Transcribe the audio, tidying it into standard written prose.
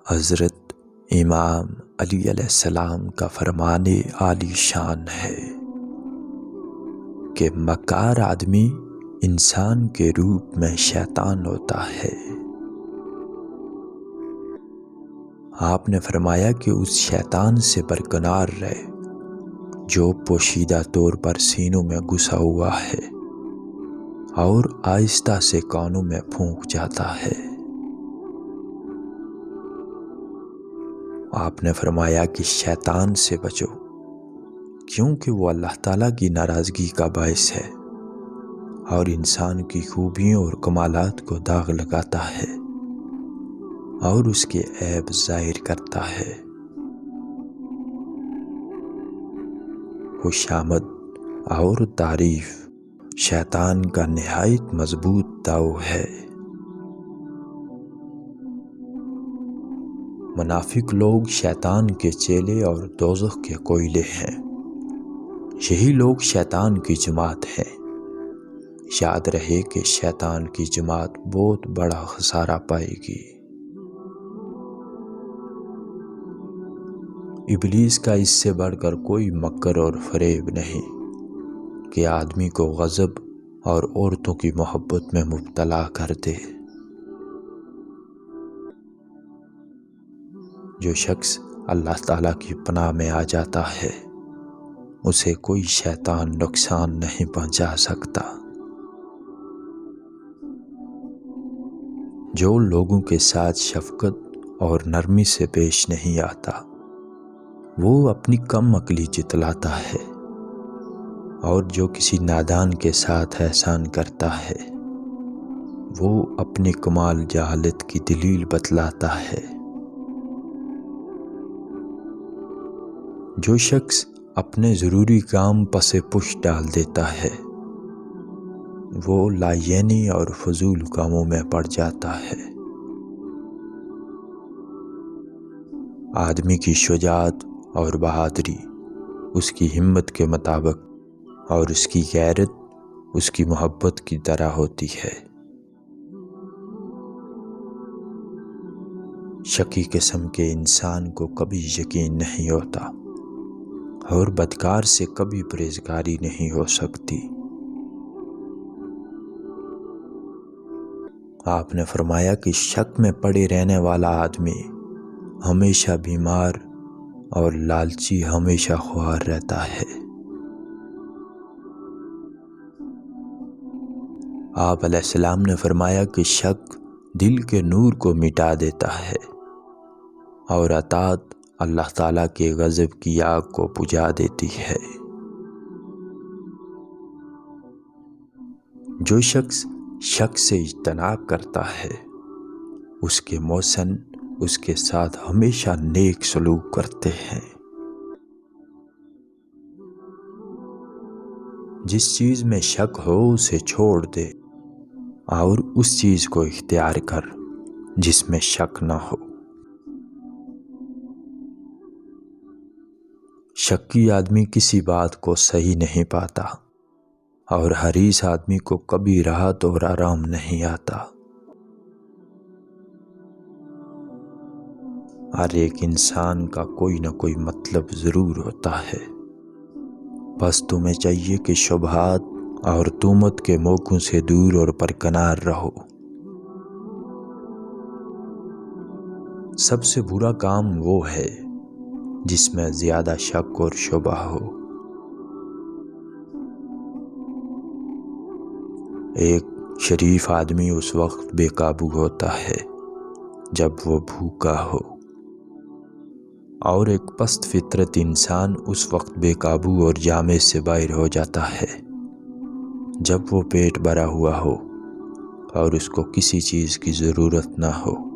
حضرت امام علی علیہ السلام کا فرمان عالی شان ہے کہ مکار آدمی انسان کے روپ میں شیطان ہوتا ہے۔ آپ نے فرمایا کہ اس شیطان سے برکنار رہے جو پوشیدہ طور پر سینوں میں گھسا ہوا ہے اور آہستہ سے کانوں میں پھونک جاتا ہے۔ آپ نے فرمایا کہ شیطان سے بچو کیونکہ وہ اللہ تعالیٰ کی ناراضگی کا باعث ہے اور انسان کی خوبیوں اور کمالات کو داغ لگاتا ہے اور اس کے عیب ظاہر کرتا ہے۔ خوشامد اور تعریف شیطان کا نہایت مضبوط داؤ ہے۔ منافق لوگ شیطان کے چیلے اور دوزخ کے کوئلے ہیں۔ یہی لوگ شیطان کی جماعت ہیں۔ یاد رہے کہ شیطان کی جماعت بہت بڑا خسارہ پائے گی۔ ابلیس کا اس سے بڑھ کر کوئی مکر اور فریب نہیں کہ آدمی کو غضب اور عورتوں کی محبت میں مبتلا کر دے۔ جو شخص اللہ تعالیٰ کی پناہ میں آ جاتا ہے اسے کوئی شیطان نقصان نہیں پہنچا سکتا۔ جو لوگوں کے ساتھ شفقت اور نرمی سے پیش نہیں آتا وہ اپنی کم عقلی جتلاتا ہے، اور جو کسی نادان کے ساتھ احسان کرتا ہے وہ اپنی کمال جہالت کی دلیل بتلاتا ہے۔ جو شخص اپنے ضروری کام پس پش ڈال دیتا ہے وہ لایعنی اور فضول کاموں میں پڑ جاتا ہے۔ آدمی کی شجاعت اور بہادری اس کی ہمت کے مطابق اور اس کی غیرت اس کی محبت کی طرح ہوتی ہے۔ شقی قسم کے انسان کو کبھی یقین نہیں ہوتا اور بدکار سے کبھی پرہیزگاری نہیں ہو سکتی۔ آپ نے فرمایا کہ شک میں پڑے رہنے والا آدمی ہمیشہ بیمار اور لالچی ہمیشہ خوار رہتا ہے۔ آپ علیہ السلام نے فرمایا کہ شک دل کے نور کو مٹا دیتا ہے اور اطاعت اللہ تعالیٰ کے غضب کی آگ کو بجھا دیتی ہے۔ جو شخص شک سے اجتناب کرتا ہے اس کے محسن اس کے ساتھ ہمیشہ نیک سلوک کرتے ہیں۔ جس چیز میں شک ہو اسے چھوڑ دے اور اس چیز کو اختیار کر جس میں شک نہ ہو۔ شکی آدمی کسی بات کو صحیح نہیں پاتا اور حریص آدمی کو کبھی راحت اور آرام نہیں آتا۔ ہر ایک انسان کا کوئی نہ کوئی مطلب ضرور ہوتا ہے، بس تمہیں چاہیے کہ شبہات اور تہمت کے موقعوں سے دور اور برکنار رہو۔ سب سے برا کام وہ ہے جس میں زیادہ شک اور شبہ ہو۔ ایک شریف آدمی اس وقت بے قابو ہوتا ہے جب وہ بھوکا ہو، اور ایک پست فطرت انسان اس وقت بے قابو اور جامے سے باہر ہو جاتا ہے جب وہ پیٹ بھرا ہوا ہو اور اس کو کسی چیز کی ضرورت نہ ہو۔